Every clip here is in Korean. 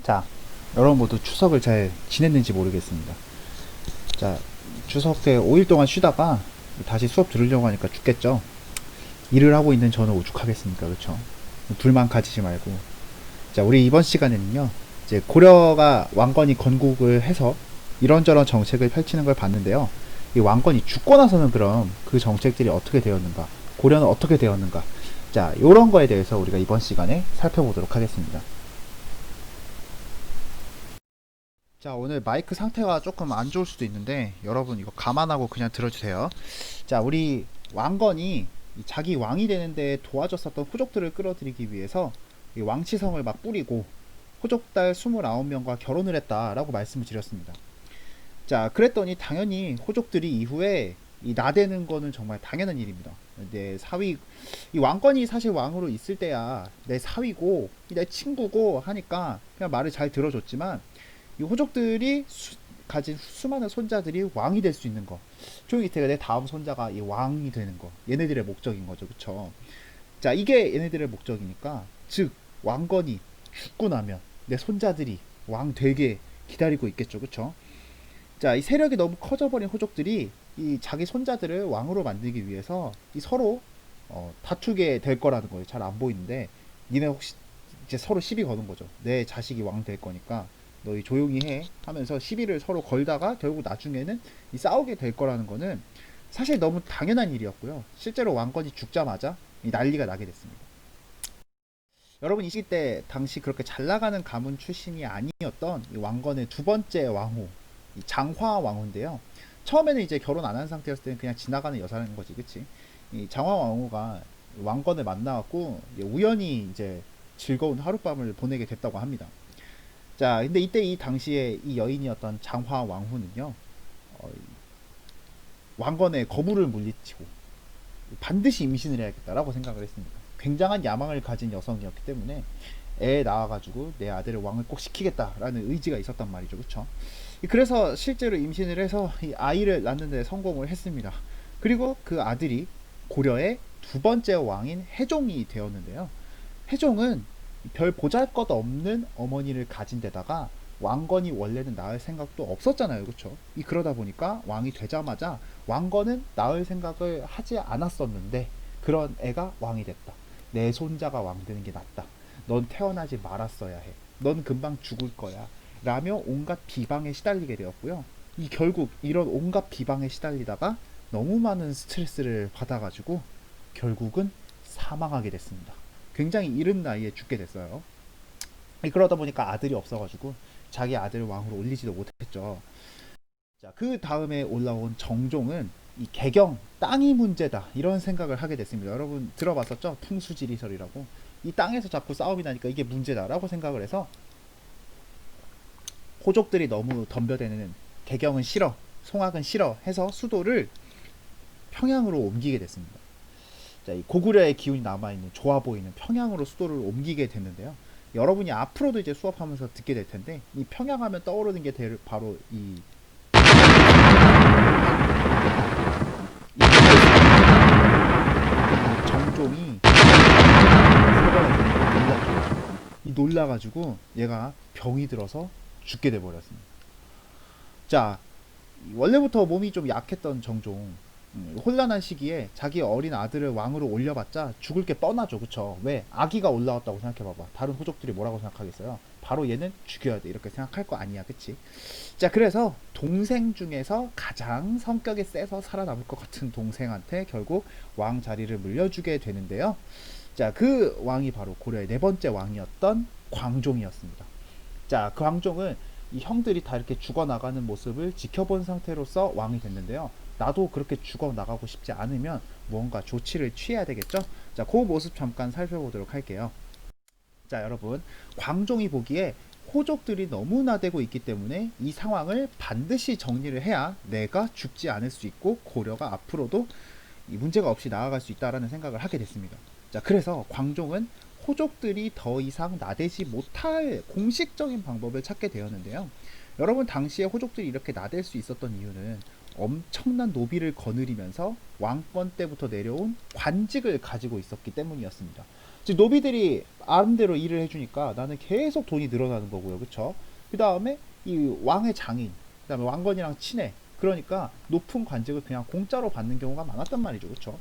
자, 여러분 모두 추석을 잘 지냈는지 모르겠습니다. 자, 추석 때 5일 동안 쉬다가 다시 수업 들으려고 하니까 죽겠죠? 일을 하고 있는 저는 오죽하겠습니까? 그쵸? 둘만 가지지 말고. 자, 우리 이번 시간에는요, 이제 고려가 왕건이 건국을 해서 이런저런 정책을 펼치는 걸 봤는데요. 이 왕건이 죽고 나서는 그럼 그 정책들이 어떻게 되었는가? 고려는 어떻게 되었는가? 자, 요런 거에 대해서 우리가 이번 시간에 살펴보도록 하겠습니다. 자, 오늘 마이크 상태가 조금 안 좋을 수도 있는데 여러분 이거 감안하고 그냥 들어주세요. 자, 우리 왕건이 자기 왕이 되는데 도와줬었던 호족들을 끌어들이기 위해서 이 왕치성을 막 뿌리고 호족달 29명과 결혼을 했다라고 말씀을 드렸습니다. 자, 그랬더니 당연히 호족들이 이후에 이 나대는 거는 정말 당연한 일입니다. 내 사위, 이 왕건이 사실 왕으로 있을 때야 내 사위고 내 친구고 하니까 그냥 말을 잘 들어줬지만 이 호족들이 가진 수많은 손자들이 왕이 될 수 있는 거, 조용히 내 다음 손자가 이 왕이 되는 거, 얘네들의 목적인 거죠. 그쵸? 자, 이게 얘네들의 목적이니까, 즉 왕건이 죽고 나면 내 손자들이 왕 되게 기다리고 있겠죠. 그쵸? 자, 이 세력이 너무 커져버린 호족들이 이 자기 손자들을 왕으로 만들기 위해서 이 서로 다투게 될 거라는 거예요. 잘 안 보이는데 니네 혹시 이제 서로 시비 거는 거죠. 내 자식이 왕 될 거니까 너희 조용히 해 하면서 시비를 서로 걸다가 결국 나중에는 이 싸우게 될 거라는 거는 사실 너무 당연한 일이었고요. 실제로 왕건이 죽자마자 이 난리가 나게 됐습니다. 여러분 이 시기 때 당시 그렇게 잘 나가는 가문 출신이 아니었던 이 왕건의 두 번째 왕후 이 장화 왕후인데요. 처음에는 이제 결혼 안 한 상태였을 때는 그냥 지나가는 여자라는 거지, 그치? 이 장화 왕후가 왕건을 만나갖고 우연히 이제 즐거운 하룻밤을 보내게 됐다고 합니다. 자, 근데 이때 이 당시에 이 여인이었던 장화 왕후는요, 어, 왕건의 거부를 물리치고 반드시 임신을 해야겠다라고 생각을 했습니다. 굉장한 야망을 가진 여성이었기 때문에 애 낳아가지고 내 아들을 왕을 꼭 시키겠다라는 의지가 있었단 말이죠, 그렇죠? 그래서 실제로 임신을 해서 이 아이를 낳는데 성공을 했습니다. 그리고 그 아들이 고려의 두 번째 왕인 해종이 되었는데요. 해종은 별 보잘것 없는 어머니를 가진 데다가 왕건이 원래는 낳을 생각도 없었잖아요. 그쵸? 그러다 보니까 왕이 되자마자 왕건은 낳을 생각을 하지 않았었는데 그런 애가 왕이 됐다. 내 손자가 왕 되는 게 낫다. 넌 태어나지 말았어야 해. 넌 금방 죽을 거야. 라며 온갖 비방에 시달리게 되었고요. 결국 이런 온갖 비방에 시달리다가 너무 많은 스트레스를 받아가지고 결국은 사망하게 됐습니다. 굉장히 이른 나이에 죽게 됐어요. 그러다 보니까 아들이 없어가지고 자기 아들을 왕으로 올리지도 못했죠. 자, 그 다음에 올라온 정종은 이 개경 땅이 문제다 이런 생각을 하게 됐습니다. 여러분 들어봤었죠? 풍수지리설이라고. 이 땅에서 자꾸 싸움이 나니까 이게 문제다라고 생각을 해서 호족들이 너무 덤벼대는 개경은 싫어, 송악은 싫어 해서 수도를 평양으로 옮기게 됐습니다. 자, 이 고구려의 기운이 남아있는 좋아 보이는 평양으로 수도를 옮기게 됐는데요. 여러분이 앞으로도 이제 수업하면서 듣게 될 텐데 이 평양하면 떠오르는 게 바로 이 정종이 놀라가지고 얘가 병이 들어서 죽게 돼버렸습니다. 자, 원래부터 몸이 좀 약했던 정종, 혼란한 시기에 자기 어린 아들을 왕으로 올려봤자 죽을 게 뻔하죠. 그쵸? 왜? 아기가 올라왔다고 생각해봐봐. 다른 호족들이 뭐라고 생각하겠어요? 바로 얘는 죽여야 돼 이렇게 생각할 거 아니야. 그치? 자, 그래서 동생 중에서 가장 성격이 세서 살아남을 것 같은 동생한테 결국 왕 자리를 물려주게 되는데요. 자, 그 왕이 바로 고려의 네 번째 왕이었던 광종이었습니다. 자, 그 광종은 이 형들이 다 이렇게 죽어나가는 모습을 지켜본 상태로서 왕이 됐는데요. 나도 그렇게 죽어나가고 싶지 않으면 무언가 조치를 취해야 되겠죠? 자, 그 모습 잠깐 살펴보도록 할게요. 자, 여러분, 광종이 보기에 호족들이 너무 나대고 있기 때문에 이 상황을 반드시 정리를 해야 내가 죽지 않을 수 있고 고려가 앞으로도 이 문제가 없이 나아갈 수 있다라는 생각을 하게 됐습니다. 자, 그래서 광종은 호족들이 더 이상 나대지 못할 공식적인 방법을 찾게 되었는데요. 여러분 당시에 호족들이 이렇게 나댈 수 있었던 이유는 엄청난 노비를 거느리면서 왕권 때부터 내려온 관직을 가지고 있었기 때문이었습니다. 즉 노비들이 마음대로 일을 해주니까 나는 계속 돈이 늘어나는 거고요. 그쵸? 그 다음에 이 왕의 장인, 그 다음에 왕건이랑 친해. 그러니까 높은 관직을 그냥 공짜로 받는 경우가 많았단 말이죠. 그쵸?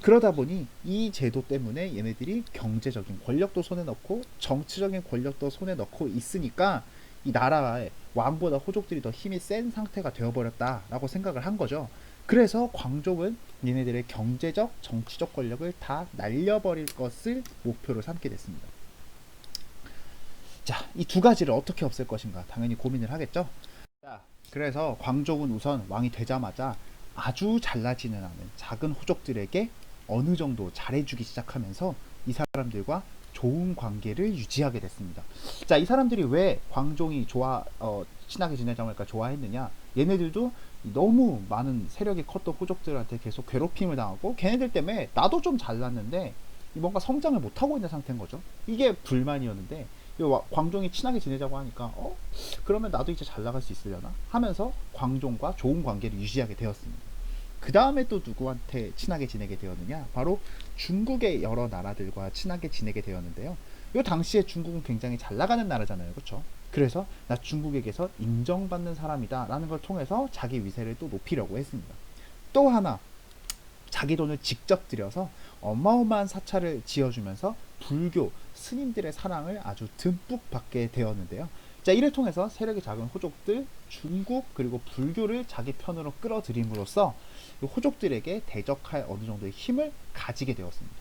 그러다 보니 이 제도 때문에 얘네들이 경제적인 권력도 손에 넣고 정치적인 권력도 손에 넣고 있으니까 이 나라의 왕보다 호족들이 더 힘이 센 상태가 되어버렸다라고 생각을 한 거죠. 그래서 광종은 얘네들의 경제적, 정치적 권력을 다 날려버릴 것을 목표로 삼게 됐습니다. 자, 이 두 가지를 어떻게 없앨 것인가 당연히 고민을 하겠죠. 자, 그래서 광종은 우선 왕이 되자마자 아주 잘나지는 않은 작은 호족들에게 어느 정도 잘해주기 시작하면서 이 사람들과 좋은 관계를 유지하게 됐습니다. 자, 이 사람들이 왜 광종이 친하게 지내자고 하니까 좋아했느냐? 얘네들도 너무 많은 세력이 컸던 호족들한테 계속 괴롭힘을 당하고 걔네들 때문에 나도 좀 잘났는데 뭔가 성장을 못하고 있는 상태인 거죠. 이게 불만이었는데 광종이 친하게 지내자고 하니까 그러면 나도 이제 잘 나갈 수 있으려나 하면서 광종과 좋은 관계를 유지하게 되었습니다. 그 다음에 또 누구한테 친하게 지내게 되었느냐? 바로 중국의 여러 나라들과 친하게 지내게 되었는데요. 이 당시에 중국은 굉장히 잘 나가는 나라잖아요. 그렇죠? 그래서 나 중국에게서 인정받는 사람이다 라는 걸 통해서 자기 위세를 또 높이려고 했습니다. 또 하나, 자기 돈을 직접 들여서 어마어마한 사찰을 지어주면서 불교 스님들의 사랑을 아주 듬뿍 받게 되었는데요. 자, 이를 통해서 세력이 작은 호족들, 중국 그리고 불교를 자기 편으로 끌어들임으로써 호족들에게 대적할 어느 정도의 힘을 가지게 되었습니다.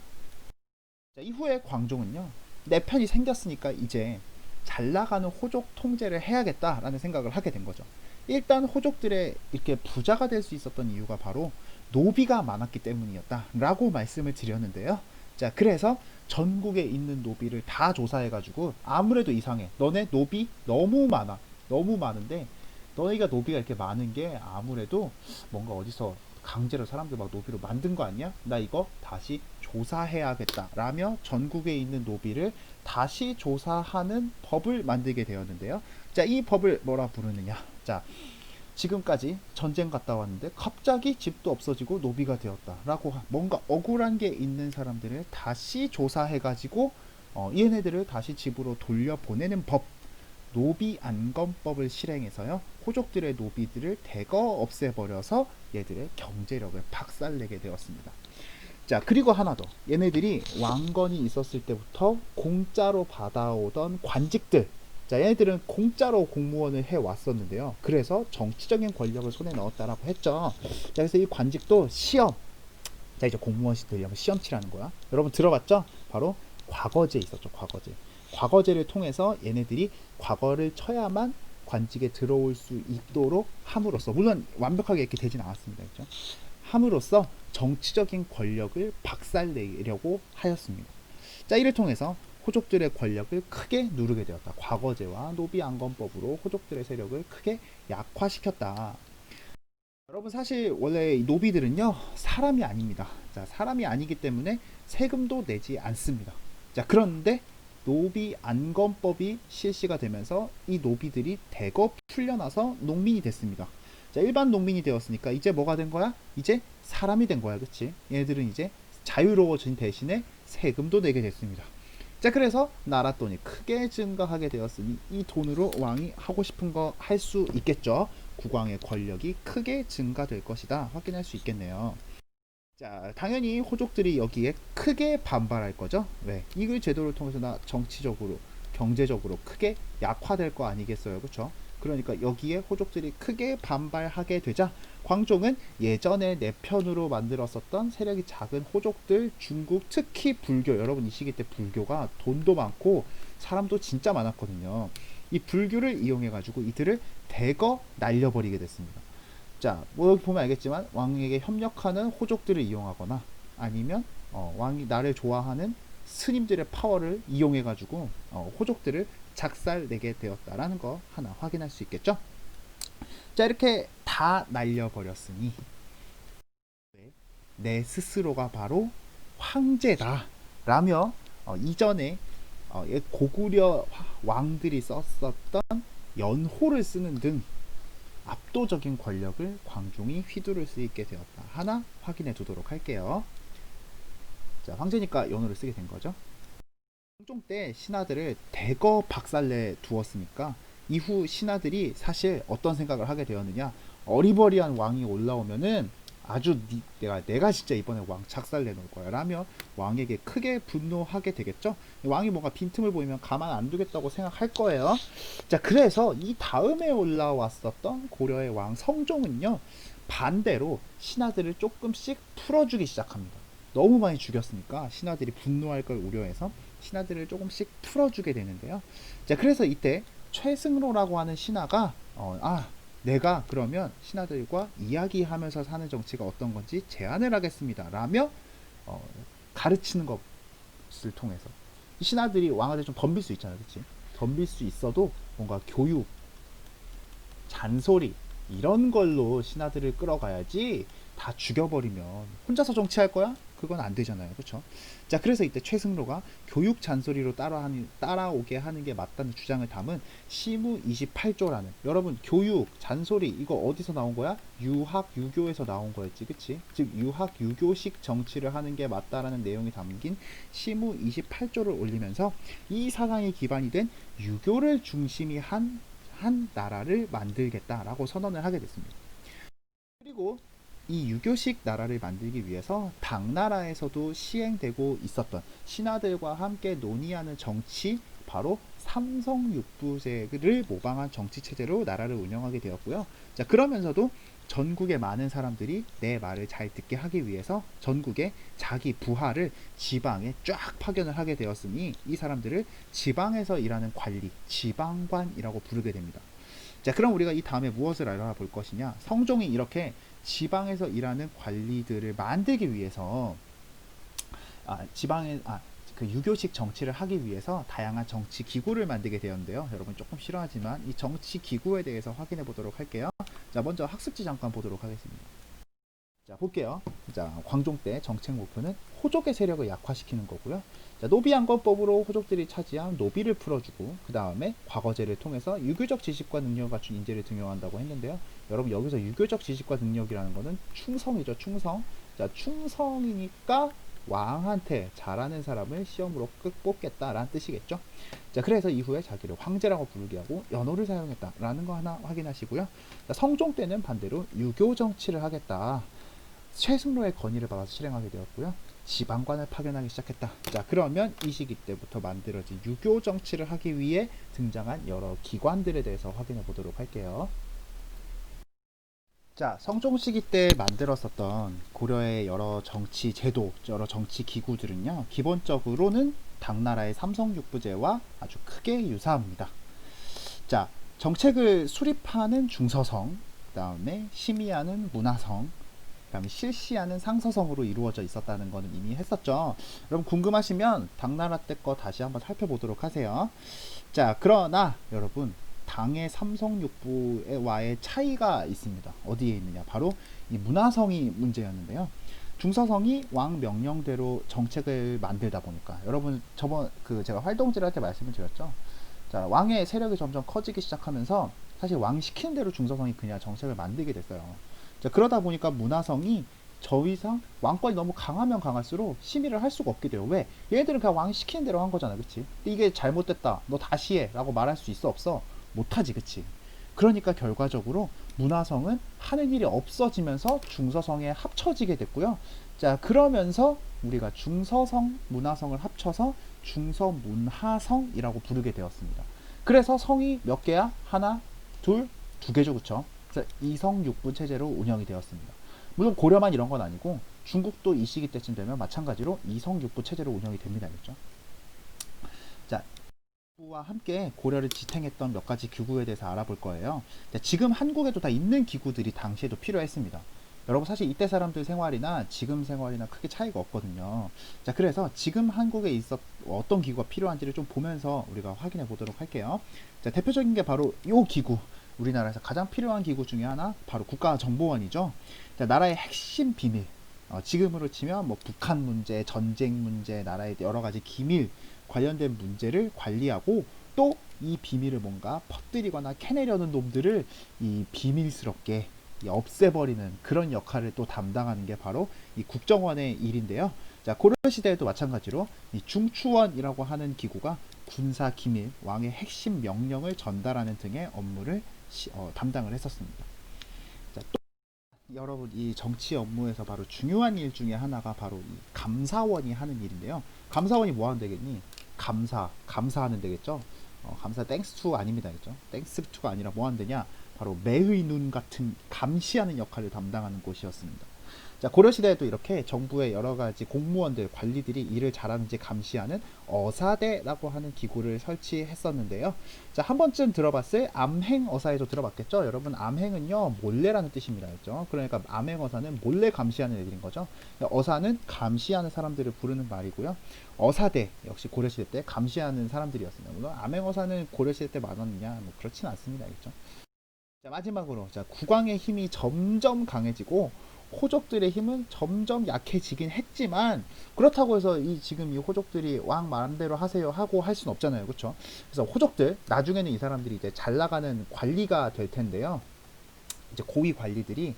자, 이후에 광종은요, 내 편이 생겼으니까 이제 잘 나가는 호족 통제를 해야겠다라는 생각을 하게 된 거죠. 일단 호족들의 이렇게 부자가 될 수 있었던 이유가 바로 노비가 많았기 때문이었다라고 말씀을 드렸는데요. 자, 그래서 전국에 있는 노비를 다 조사해가지고 아무래도 이상해. 너네 노비 너무 많아. 너무 많은데 너희가 노비가 이렇게 많은 게 아무래도 뭔가 어디서 강제로 사람들 막 노비로 만든 거 아니야? 나 이거 다시 조사해야겠다 라며 전국에 있는 노비를 다시 조사하는 법을 만들게 되었는데요. 자, 이 법을 뭐라 부르느냐? 자, 지금까지 전쟁 갔다 왔는데 갑자기 집도 없어지고 노비가 되었다 라고 뭔가 억울한 게 있는 사람들을 다시 조사해가지고 얘네들을 다시 집으로 돌려보내는 법, 노비 안건법을 실행해서요, 호족들의 노비들을 대거 없애버려서 얘들의 경제력을 박살내게 되었습니다. 자, 그리고 하나 더, 얘네들이 왕건이 있었을 때부터 공짜로 받아오던 관직들, 자, 얘네들은 공짜로 공무원을 해왔었는데요. 그래서 정치적인 권력을 손에 넣었다라고 했죠. 자, 그래서 이 관직도 시험, 자, 이제 공무원 시들이 시험 치라는 거야. 여러분 들어봤죠? 바로 과거제 있었죠. 과거제를 통해서 얘네들이 과거를 쳐야만 관직에 들어올 수 있도록 함으로써, 물론 완벽하게 이렇게 되진 않았습니다. 그렇죠? 함으로써 정치적인 권력을 박살내려고 하였습니다. 자, 이를 통해서 호족들의 권력을 크게 누르게 되었다. 과거제와 노비안건법으로 호족들의 세력을 크게 약화시켰다. 여러분, 사실 원래 이 노비들은요, 사람이 아닙니다. 자, 사람이 아니기 때문에 세금도 내지 않습니다. 자, 그런데 노비 안건법이 실시가 되면서 이 노비들이 대거 풀려나서 농민이 됐습니다. 자, 일반 농민이 되었으니까 이제 뭐가 된 거야? 이제 사람이 된 거야. 그치? 얘들은 이제 자유로워진 대신에 세금도 내게 됐습니다. 자, 그래서 나라 돈이 크게 증가하게 되었으니 이 돈으로 왕이 하고 싶은 거 할 수 있겠죠. 국왕의 권력이 크게 증가될 것이다 확인할 수 있겠네요. 자, 당연히 호족들이 여기에 크게 반발할 거죠. 왜? 이 제도를 통해서 나 정치적으로, 경제적으로 크게 약화될 거 아니겠어요. 그렇죠? 그러니까 여기에 호족들이 크게 반발하게 되자 광종은 예전에 내 편으로 만들었었던 세력이 작은 호족들, 중국, 특히 불교, 여러분 이 시기 때 불교가 돈도 많고 사람도 진짜 많았거든요. 이 불교를 이용해 가지고 이들을 대거 날려버리게 됐습니다. 자, 뭐 여기 보면 알겠지만 왕에게 협력하는 호족들을 이용하거나 아니면 왕이 나를 좋아하는 스님들의 파워를 이용해 가지고 호족들을 작살내게 되었다라는 거 하나 확인할 수 있겠죠. 자, 이렇게 다 날려버렸으니 내 스스로가 바로 황제다 라며 이전에 고구려 왕들이 썼었던 연호를 쓰는 등 압도적인 권력을 광종이 휘두를 수 있게 되었다. 하나 확인해 두도록 할게요. 자, 황제니까 연호를 쓰게 된 거죠. 성종 때 신하들을 대거 박살내 두었으니까 이후 신하들이 사실 어떤 생각을 하게 되었느냐, 어리버리한 왕이 올라오면은 아주 내가 진짜 이번에 왕 작살내 놓을 거야 라며 왕에게 크게 분노하게 되겠죠. 왕이 뭔가 빈틈을 보이면 가만 안 두겠다고 생각할 거예요. 자, 그래서 이 다음에 올라왔었던 고려의 왕 성종은요, 반대로 신하들을 조금씩 풀어주기 시작합니다. 너무 많이 죽였으니까 신하들이 분노할 걸 우려해서 신하들을 조금씩 풀어주게 되는데요. 자, 그래서 이때 최승로라고 하는 신하가 내가 그러면 신하들과 이야기하면서 사는 정치가 어떤 건지 제안을 하겠습니다 라며 어, 가르치는 것을 통해서 이 신하들이 왕한테 좀 덤빌 수 있잖아요, 그치? 덤빌 수 있어도 뭔가 교육, 잔소리 이런 걸로 신하들을 끌어가야지, 다 죽여버리면 혼자서 정치할 거야? 그건 안 되잖아요, 그렇죠? 자, 그래서 이때 최승로가 교육 잔소리로 따라오게 하는 게 맞다는 주장을 담은 시무 28조라는, 여러분 교육 잔소리 이거 어디서 나온 거야? 유학 유교에서 나온 거였지, 그치? 즉 유학 유교식 정치를 하는 게 맞다라는 내용이 담긴 시무 28조를 올리면서 이 사상이 기반이 된 유교를 중심이 한 나라를 만들겠다라고 선언을 하게 됐습니다. 그리고 이 유교식 나라를 만들기 위해서 당나라에서도 시행되고 있었던 신하들과 함께 논의하는 정치, 바로 삼성육부제를 모방한 정치 체제로 나라를 운영하게 되었고요. 자, 그러면서도 전국의 많은 사람들이 내 말을 잘 듣게 하기 위해서 전국에 자기 부하를 지방에 쫙 파견을 하게 되었으니 이 사람들을 지방에서 일하는 관리, 지방관이라고 부르게 됩니다. 자, 그럼 우리가 이 다음에 무엇을 알아볼 것이냐? 성종이 이렇게 지방에서 일하는 관리들을 만들기 위해서 지방에 그 유교식 정치를 하기 위해서 다양한 정치 기구를 만들게 되었는데요. 여러분 조금 싫어하지만 이 정치 기구에 대해서 확인해 보도록 할게요. 자, 먼저 학습지 잠깐 보도록 하겠습니다. 자, 볼게요. 자, 광종 때 정책 목표는 호족의 세력을 약화시키는 거고요. 자, 노비양권법으로 호족들이 차지한 노비를 풀어주고, 그 다음에 과거제를 통해서 유교적 지식과 능력을 갖춘 인재를 등용한다고 했는데요. 여러분 여기서 유교적 지식과 능력이라는 거는 충성이죠, 충성. 자, 충성이니까 왕한테 잘하는 사람을 시험으로 뽑겠다라는 뜻이겠죠. 자, 그래서 이후에 자기를 황제라고 부르게 하고 연호를 사용했다라는 거 하나 확인하시고요. 자, 성종 때는 반대로 유교 정치를 하겠다, 최승로의 건의를 받아서 실행하게 되었고요. 지방관을 파견하기 시작했다. 자, 그러면 이 시기 때부터 만들어진 유교 정치를 하기 위해 등장한 여러 기관들에 대해서 확인해 보도록 할게요. 자, 성종 시기 때 만들었었던 고려의 여러 정치 제도, 여러 정치 기구들은요, 기본적으로는 당나라의 삼성육부제와 아주 크게 유사합니다. 자, 정책을 수립하는 중서성, 그 다음에 심의하는 문화성, 그 다음에 실시하는 상서성으로 이루어져 있었다는 것은 이미 했었죠. 여러분 궁금하시면 당나라 때 거 다시 한번 살펴보도록 하세요. 자, 그러나 여러분 당의 삼성육부와의 차이가 있습니다. 어디에 있느냐? 바로 이 문화성이 문제였는데요. 중서성이 왕 명령대로 정책을 만들다 보니까, 여러분 저번 제가 활동지를 할 때 말씀을 드렸죠. 자, 왕의 세력이 점점 커지기 시작하면서 사실 왕이 시키는 대로 중서성이 그냥 정책을 만들게 됐어요. 자, 그러다 보니까 문화성이 저 이상 왕권이 너무 강하면 강할수록 심의를 할 수가 없게 돼요. 왜? 얘네들은 그냥 왕이 시키는 대로 한 거잖아, 그치? 근데 이게 잘못됐다, 너 다시 해 라고 말할 수 있어, 없어? 못하지, 그치? 그러니까 결과적으로 문화성은 하는 일이 없어지면서 중서성에 합쳐지게 됐고요. 자, 그러면서 우리가 중서성, 문화성을 합쳐서 중서문화성이라고 부르게 되었습니다. 그래서 성이 몇 개야? 하나, 둘, 두 개죠, 그쵸? 그래서 이성육부 체제로 운영이 되었습니다. 물론 고려만 이런 건 아니고 중국도 이 시기 때쯤 되면 마찬가지로 이성육부 체제로 운영이 됩니다, 그죠? 자, 와 함께 고려를 지탱했던 몇 가지 기구에 대해서 알아볼 거예요. 지금 한국에도 다 있는 기구들이 당시에도 필요했습니다. 여러분 사실 이때 사람들 생활이나 지금 생활이나 크게 차이가 없거든요. 자, 그래서 지금 한국에 어떤 기구가 필요한지를 좀 보면서 우리가 확인해 보도록 할게요. 자, 대표적인 게 바로 이 기구, 우리나라에서 가장 필요한 기구 중에 하나 바로 국가정보원이죠. 자, 나라의 핵심 비밀, 지금으로 치면 뭐 북한 문제, 전쟁 문제, 나라의 여러 가지 기밀 관련된 문제를 관리하고, 또 이 비밀을 뭔가 퍼뜨리거나 캐내려는 놈들을 이 비밀스럽게 이 없애버리는 그런 역할을 또 담당하는 게 바로 이 국정원의 일인데요. 자, 고려 시대에도 마찬가지로 이 중추원이라고 하는 기구가 군사 기밀, 왕의 핵심 명령을 전달하는 등의 업무를 담당을 했었습니다. 자, 또 여러분 이 정치 업무에서 바로 중요한 일 중에 하나가 바로 이 감사원이 하는 일인데요. 감사원이 뭐 하는 데겠니? 감사하는 데겠죠. 감사 땡스 투 아닙니다. 그죠? 땡스 투가 아니라 뭐 하는 데냐? 바로 매의 눈 같은 감시하는 역할을 담당하는 곳이었습니다. 자, 고려시대에도 이렇게 정부의 여러 가지 공무원들, 관리들이 일을 잘하는지 감시하는 어사대라고 하는 기구를 설치했었는데요. 자, 한 번쯤 들어봤을 암행어사에도 들어봤겠죠? 여러분, 암행은요, 몰래라는 뜻입니다. 그죠? 그러니까 암행어사는 몰래 감시하는 애들인 거죠. 어사는 감시하는 사람들을 부르는 말이고요. 어사대, 역시 고려시대 때 감시하는 사람들이었습니다. 물론 암행어사는 고려시대 때 많았느냐? 뭐, 그렇진 않습니다. 그죠? 자, 마지막으로, 자, 국왕의 힘이 점점 강해지고, 호족들의 힘은 점점 약해지긴 했지만 그렇다고 해서 지금 이 호족들이 왕 마음대로 하세요 하고 할 수는 없잖아요. 그렇죠? 그래서 호족들 나중에는 이 사람들이 이제 잘 나가는 관리가 될 텐데요. 이제 고위 관리들이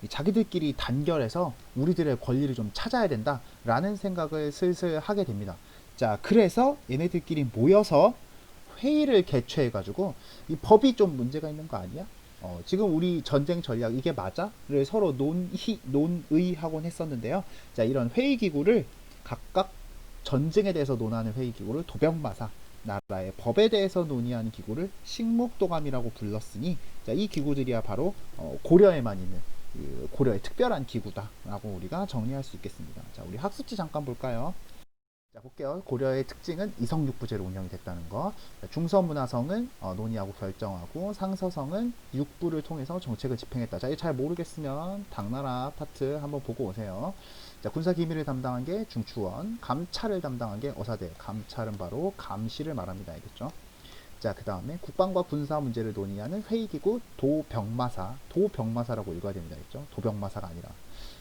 자기들끼리 단결해서 우리들의 권리를 좀 찾아야 된다라는 생각을 슬슬 하게 됩니다. 자, 그래서 얘네들끼리 모여서 회의를 개최해 가지고 이 법이 좀 문제가 있는 거 아니야? 지금 우리 전쟁 전략 이게 맞아?를 서로 논의하곤 했었는데요. 자, 이런 회의 기구를 각각 전쟁에 대해서 논하는 회의 기구를 도병마사, 나라의 법에 대해서 논의하는 기구를 식목도감이라고 불렀으니, 자, 이 기구들이야 바로 고려에만 있는 고려의 특별한 기구다라고 우리가 정리할 수 있겠습니다. 자, 우리 학습지 잠깐 볼까요? 자, 볼게요. 고려의 특징은 이성육부제로 운영이 됐다는 거. 중서문화성은 논의하고 결정하고, 상서성은 육부를 통해서 정책을 집행했다. 자, 이거 잘 모르겠으면 당나라 파트 한번 보고 오세요. 자, 군사기밀을 담당한 게 중추원, 감찰을 담당한 게 어사대. 감찰은 바로 감시를 말합니다. 알겠죠? 자, 그 다음에 국방과 군사 문제를 논의하는 회의기구 도병마사라고 읽어야 됩니다. 알겠죠? 도병마사가 아니라.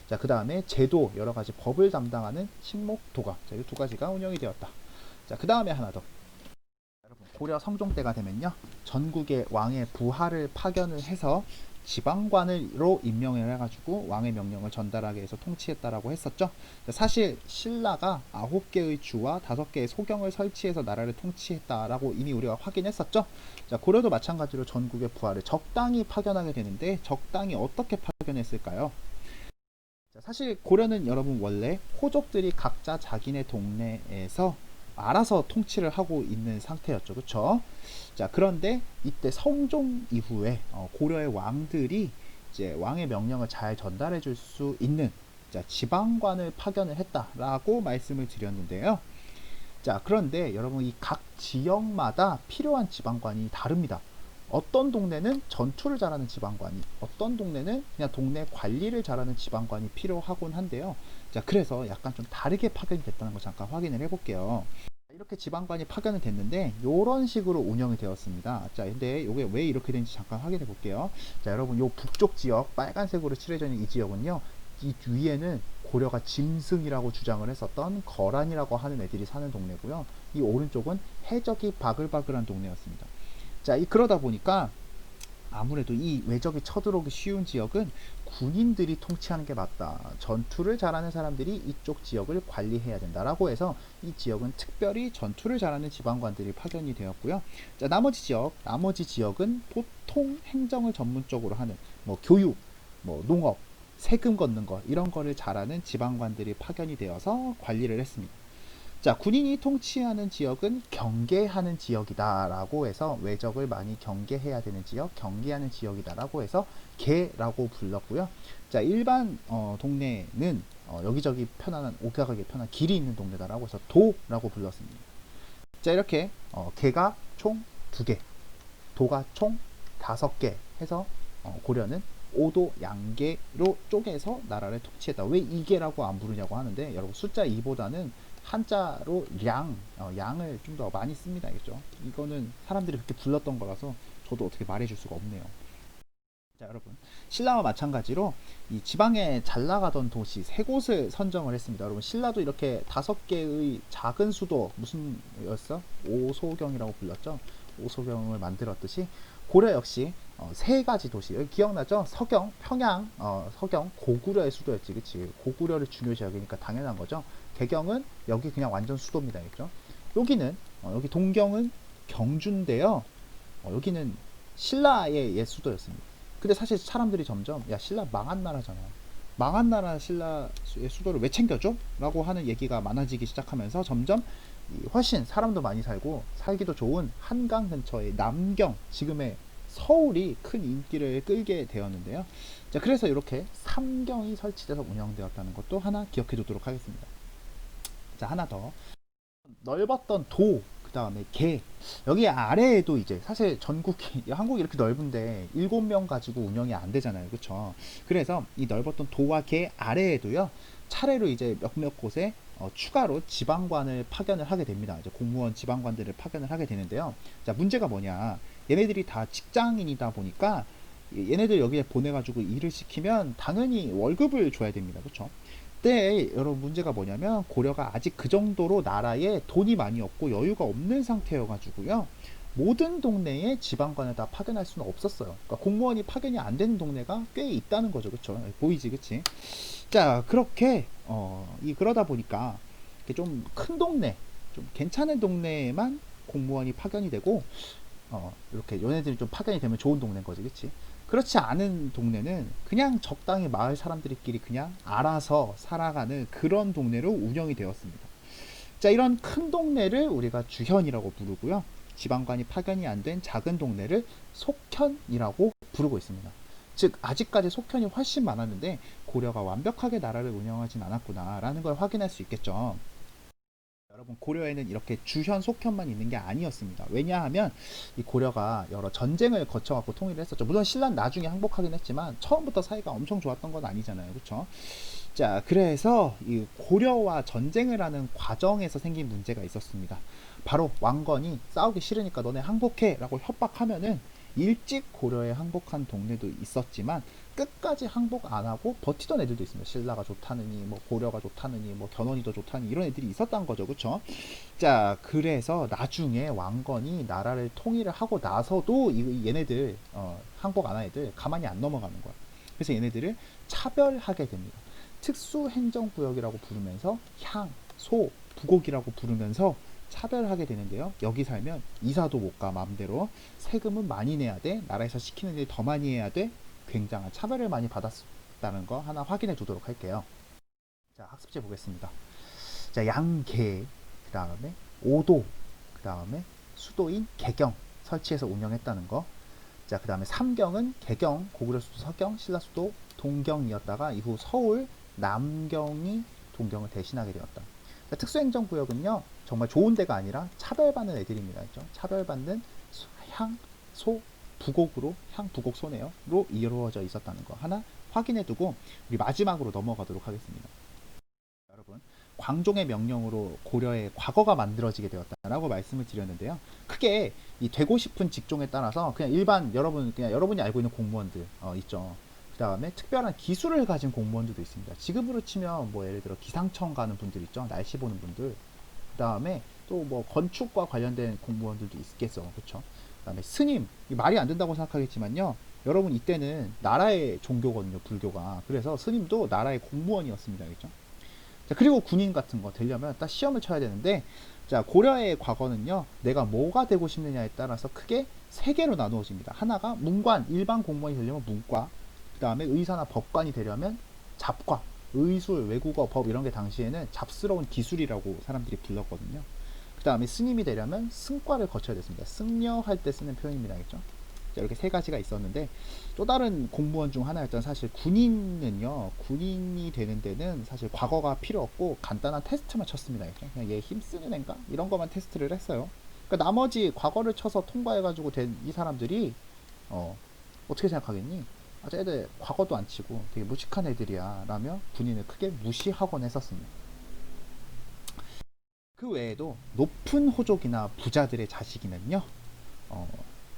자, 그 다음에 제도, 여러 가지 법을 담당하는 식목도감. 자, 이 두 가지가 운영이 되었다. 자, 그 다음에 하나 더. 여러분, 고려 성종 때가 되면요, 전국의 왕의 부하를 파견을 해서 지방관으로 임명을 해가지고 왕의 명령을 전달하게 해서 통치했다라고 했었죠. 자, 사실 신라가 9개의 주와 5개의 소경을 설치해서 나라를 통치했다라고 이미 우리가 확인했었죠. 자, 고려도 마찬가지로 전국의 부하를 적당히 파견하게 되는데, 적당히 어떻게 파견했을까요? 자, 사실 고려는 여러분 원래 호족들이 각자 자기네 동네에서 알아서 통치를 하고 있는 상태였죠. 그쵸? 자, 그런데 이때 성종 이후에 고려의 왕들이 이제 왕의 명령을 잘 전달해 줄 수 있는, 자, 지방관을 파견을 했다라고 말씀을 드렸는데요. 자, 그런데 여러분 이 각 지역마다 필요한 지방관이 다릅니다. 어떤 동네는 전투를 잘하는 지방관이, 어떤 동네는 그냥 동네 관리를 잘하는 지방관이 필요하곤 한데요. 자, 그래서 약간 좀 다르게 파견이 됐다는 거 잠깐 확인을 해볼게요. 이렇게 지방관이 파견이 됐는데 이런 식으로 운영이 되었습니다. 자, 근데 이게 왜 이렇게 되는지 잠깐 확인해 볼게요. 자, 여러분 요 북쪽 지역 빨간색으로 칠해져 있는 이 지역은요, 이 위에는 고려가 짐승이라고 주장을 했었던 거란이라고 하는 애들이 사는 동네고요. 이 오른쪽은 해적이 바글바글한 동네였습니다. 자, 그러다 보니까 아무래도 이 외적이 쳐들어오기 쉬운 지역은 군인들이 통치하는 게 맞다. 전투를 잘하는 사람들이 이쪽 지역을 관리해야 된다라고 해서 이 지역은 특별히 전투를 잘하는 지방관들이 파견이 되었고요. 자, 나머지 지역은 보통 행정을 전문적으로 하는 뭐 교육, 뭐 농업, 세금 걷는 거 이런 거를 잘하는 지방관들이 파견이 되어서 관리를 했습니다. 자, 군인이 통치하는 지역은 경계하는 지역이다라고 해서 외적을 많이 경계해야 되는 지역, 경계하는 지역이다라고 해서 계라고 불렀고요. 자, 일반 동네는 여기저기 편안한 오가가기 편한 길이 있는 동네다라고 해서 도라고 불렀습니다. 자, 이렇게 계가 총 2개, 도가 총 5개 해서 고려는 오도 양계로 쪼개서 나라를 통치했다. 왜 이계라고 안 부르냐고 하는데, 여러분 숫자 2보다는 한자로 양을 좀 더 많이 씁니다. 알겠죠? 이거는 사람들이 그렇게 불렀던 거라서 저도 어떻게 말해줄 수가 없네요. 자, 여러분 신라와 마찬가지로 이 지방에 잘 나가던 도시 3곳을 선정을 했습니다. 여러분 신라도 이렇게 5개의 작은 수도, 무슨 였어? 오소경이라고 불렀죠. 오소경을 만들었듯이 고려 역시 세 가지 도시, 여기 기억나죠? 서경, 평양, 서경 고구려의 수도였지, 그치? 고구려를 중요시 여기니까 당연한 거죠. 개경은 여기 그냥 완전 수도입니다, 그죠? 여기는 여기 동경은 경주인데요. 여기는 신라의 옛 수도였습니다. 근데 사실 사람들이 점점 야 신라 망한 나라잖아. 망한 나라 신라의 수도를 왜 챙겨줘? 라고 하는 얘기가 많아지기 시작하면서 점점 훨씬 사람도 많이 살고 살기도 좋은 한강 근처의 남경, 지금의 서울이 큰 인기를 끌게 되었는데요. 자, 그래서 이렇게 삼경이 설치돼서 운영되었다는 것도 하나 기억해 두도록 하겠습니다. 자, 하나 더. 넓었던 도, 그 다음에 개. 여기 아래에도 이제 사실 전국이 한국이 이렇게 넓은데 7명 가지고 운영이 안 되잖아요, 그렇죠? 그래서 이 넓었던 도와 개 아래에도요 차례로 이제 몇몇 곳에 추가로 지방관을 파견을 하게 됩니다. 이제 공무원 지방관들을 파견을 하게 되는데요. 자, 문제가 뭐냐? 얘네들이 다 직장인이다 보니까 얘네들 여기에 보내가지고 일을 시키면 당연히 월급을 줘야 됩니다, 그렇죠? 때 여러분 문제가 뭐냐면 고려가 아직 그 정도로 나라에 돈이 많이 없고 여유가 없는 상태여가지고요 모든 동네에 지방관을 다 파견할 수는 없었어요. 그러니까 공무원이 파견이 안 되는 동네가 꽤 있다는 거죠, 그렇죠? 보이지, 그치? 자, 그렇게 그러다 보니까 좀 큰 동네, 좀 괜찮은 동네에만 공무원이 파견이 되고 이렇게 연애들이 좀 파견이 되면 좋은 동네인 거지, 그치? 그렇지 않은 동네는 그냥 적당히 마을 사람들끼리 그냥 알아서 살아가는 그런 동네로 운영이 되었습니다. 자, 이런 큰 동네를 우리가 주현이라고 부르고요. 지방관이 파견이 안 된 작은 동네를 속현이라고 부르고 있습니다. 즉, 아직까지 속현이 훨씬 많았는데 고려가 완벽하게 나라를 운영하진 않았구나라는 걸 확인할 수 있겠죠. 여러분, 고려에는 이렇게 주현, 속현만 있는 게 아니었습니다. 왜냐하면 이 고려가 여러 전쟁을 거쳐갖고 통일을 했었죠. 물론 신라는 나중에 항복하긴 했지만 처음부터 사이가 엄청 좋았던 건 아니잖아요, 그렇죠? 자, 그래서 이 고려와 전쟁을 하는 과정에서 생긴 문제가 있었습니다. 바로 왕건이 싸우기 싫으니까 너네 항복해라고 협박하면은 일찍 고려에 항복한 동네도 있었지만 끝까지 항복 안 하고 버티던 애들도 있습니다. 신라가 좋다느니 뭐 고려가 좋다느니 뭐 견훤이 더 좋다느니 이런 애들이 있었던 거죠, 그렇죠? 자, 그래서 나중에 왕건이 나라를 통일을 하고 나서도 얘네들 항복 안 한 애들 가만히 안 넘어가는 거야. 그래서 얘네들을 차별하게 됩니다. 특수행정구역이라고 부르면서 향, 소, 부곡이라고 부르면서 차별하게 되는데요. 여기 살면 이사도 못 가, 마음대로. 세금은 많이 내야 돼. 나라에서 시키는 일 더 많이 해야 돼. 굉장한 차별을 많이 받았다는 거 하나 확인해 두도록 할게요. 자, 학습지 보겠습니다. 자, 양계, 그 다음에 오도, 그 다음에 수도인 개경 설치해서 운영했다는 거. 자, 그 다음에 삼경은 개경, 고구려 수도 서경, 신라 수도 동경이었다가 이후 서울, 남경이 동경을 대신하게 되었다. 자, 특수행정구역은요 정말 좋은 데가 아니라 차별받는 애들입니다. 그렇죠? 차별받는 향, 소, 부곡으로 향, 부곡, 소네요로 이루어져 있었다는 거 하나 확인해 두고 우리 마지막으로 넘어가도록 하겠습니다. 여러분, 광종의 명령으로 고려의 과거가 만들어지게 되었다라고 말씀을 드렸는데요. 크게 이 되고 싶은 직종에 따라서 그냥 일반 그냥 여러분이 알고 있는 공무원들 있죠. 그 다음에 특별한 기술을 가진 공무원들도 있습니다. 지금으로 치면 뭐 예를 들어 기상청 가는 분들 있죠. 날씨 보는 분들. 그 다음에 또 뭐 건축과 관련된 공무원들도 있겠죠. 그렇죠? 그 다음에 스님, 말이 안 된다고 생각하겠지만요. 여러분, 이때는 나라의 종교거든요, 불교가. 그래서 스님도 나라의 공무원이었습니다. 그렇죠? 자, 그리고 군인 같은 거 되려면 딱 시험을 쳐야 되는데, 자, 고려의 과거는요, 내가 뭐가 되고 싶느냐에 따라서 크게 세 개로 나누어집니다. 하나가 문관, 일반 공무원이 되려면 문과, 그 다음에 의사나 법관이 되려면 잡과, 의술, 외국어, 법 이런 게 당시에는 잡스러운 기술이라고 사람들이 불렀거든요. 그 다음에 스님이 되려면 승과를 거쳐야 됐습니다. 승려할 때 쓰는 표현입니다. 알겠죠? 자, 이렇게 세 가지가 있었는데 또 다른 공무원 중 하나였던 사실 군인은요, 군인이 되는 데는 사실 과거가 필요 없고 간단한 테스트만 쳤습니다. 알겠죠? 그냥 얘 힘쓰는 애인가? 이런 것만 테스트를 했어요. 그러니까 나머지 과거를 쳐서 통과해가지고 된 이 사람들이 어떻게 생각하겠니? 아, 쟤들 과거도 안 치고 되게 무식한 애들이야 라며 군인을 크게 무시하곤 했었습니다. 그 외에도 높은 호족이나 부자들의 자식이면요,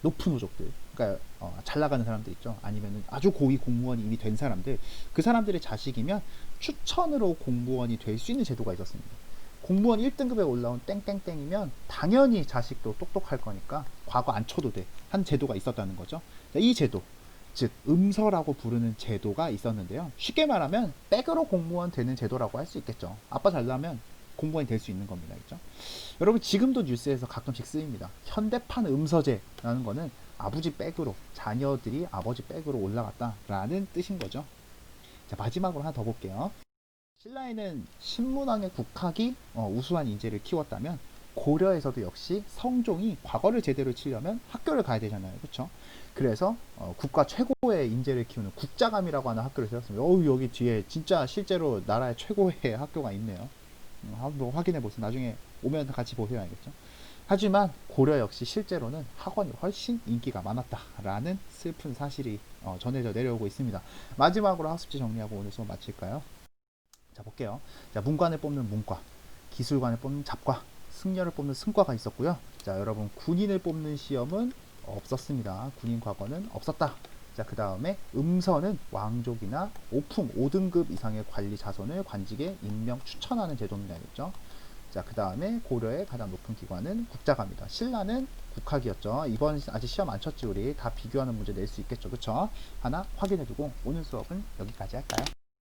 높은 호족들, 그러니까 잘 나가는 사람들 있죠. 아니면 아주 고위 공무원이 이미 된 사람들, 그 사람들의 자식이면 추천으로 공무원이 될 수 있는 제도가 있었습니다. 공무원 1등급에 올라온 땡땡땡이면 당연히 자식도 똑똑할 거니까 과거 안 쳐도 돼. 한 제도가 있었다는 거죠. 자, 이 제도, 즉 음서라고 부르는 제도가 있었는데요. 쉽게 말하면 백으로 공무원 되는 제도라고 할 수 있겠죠. 아빠 잘나면 공무원이 될 수 있는 겁니다. 그죠? 여러분 지금도 뉴스에서 가끔씩 쓰입니다. 현대판 음서제라는 거는 아버지 백으로, 자녀들이 아버지 백으로 올라갔다라는 뜻인 거죠. 자, 마지막으로 하나 더 볼게요. 신라에는 신문왕의 국학이 우수한 인재를 키웠다면 고려에서도 역시 성종이 과거를 제대로 치려면 학교를 가야 되잖아요. 그렇죠? 그래서 국가 최고의 인재를 키우는 국자감이라고 하는 학교를 세웠습니다. 여기 뒤에 진짜 실제로 나라의 최고의 학교가 있네요. 한번 확인해 보세요. 나중에 오면 같이 보세요. 알겠죠? 하지만 고려 역시 실제로는 학원이 훨씬 인기가 많았다라는 슬픈 사실이 전해져 내려오고 있습니다. 마지막으로 학습지 정리하고 오늘 수업 마칠까요? 자, 볼게요. 자, 문관을 뽑는 문과, 기술관을 뽑는 잡과, 승려를 뽑는 승과가 있었고요. 자, 여러분 군인을 뽑는 시험은 없었습니다. 군인 과거는 없었다. 자, 그 다음에 음서는 왕족이나 5풍 5등급 이상의 관리 자손을 관직에 임명 추천하는 제도입니다. 알겠죠? 자, 그 다음에 고려의 가장 높은 기관은 국자갑니다. 신라는 국학이었죠. 이번 아직 시험 안 쳤지 우리. 다 비교하는 문제 낼 수 있겠죠. 그쵸? 하나 확인해두고 오늘 수업은 여기까지 할까요?